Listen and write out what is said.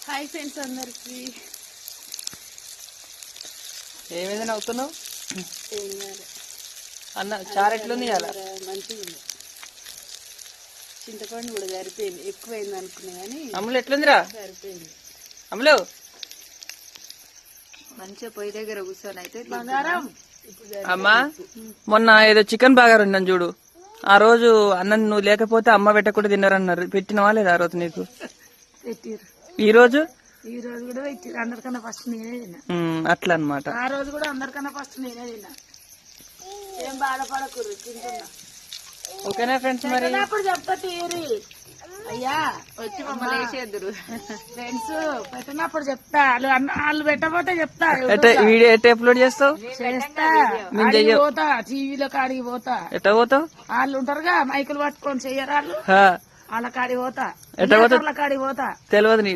Hi friends అందరికి. ఏమేదైనా అవుతున్నావు ఏం కాదు అన్న చారు ఎట్లుంది అలా మంచిగా ఉంది. చింతపండు కూడా సరిపోయింది, ఎక్కువైంది అనుకున్నా కానీ అమ్ములు ఎట్లుందిరా సరిపోయింది. అమ్ములు మంచిగా పొయ్యి దగ్గర కూర్చొని అయితే బంగారం. అమ్మా మొన్న ఏదో చికెన్ బాగారు ఉందని చూడు, ఆ రోజు అన్నం నువ్వు లేకపోతే అమ్మ పెట్టకుండా తిన్నారన్నారు. పెట్టినవా లేదా ఆ రోజు నీకు? పెట్టిరు. ఈ రోజు కూడా పెట్టిరు. అందరికన్నా ఫస్ట్ నేనే తిన్నా. అట్లా అన్నమాట. ఆ రోజు కూడా అందరికన్నా ఫస్ట్ నేనే తిన్నా. ఏం బాధపడకూరు, తింటున్నా. ఓకేనా ఫ్రెండ్స్? మరి అప్పుడు చెప్తా తీరి అయ్యా వచ్చి మమ్మల్ని వేసేద్దరు ఫ్రెండ్స్. పెట్టినప్పుడు చెప్తా, వాళ్ళు పెట్టకపోతే చెప్తా. వీడియో ఎట్ట అప్లోడ్ చేస్తావు? చేస్తా, నేను చెయ్య పోతా టీవీలో కాడికి పోతా. ఎట్ట పోతావు? వాళ్ళు ఉంటారుగా మైకులు పట్టుకొని చెయ్యరు, వాళ్ళు హా, వాళ్ళ కాడికి పోతా, ఎట్ట పోతావు? కాడికి పోతా. తెలియదు నీకు.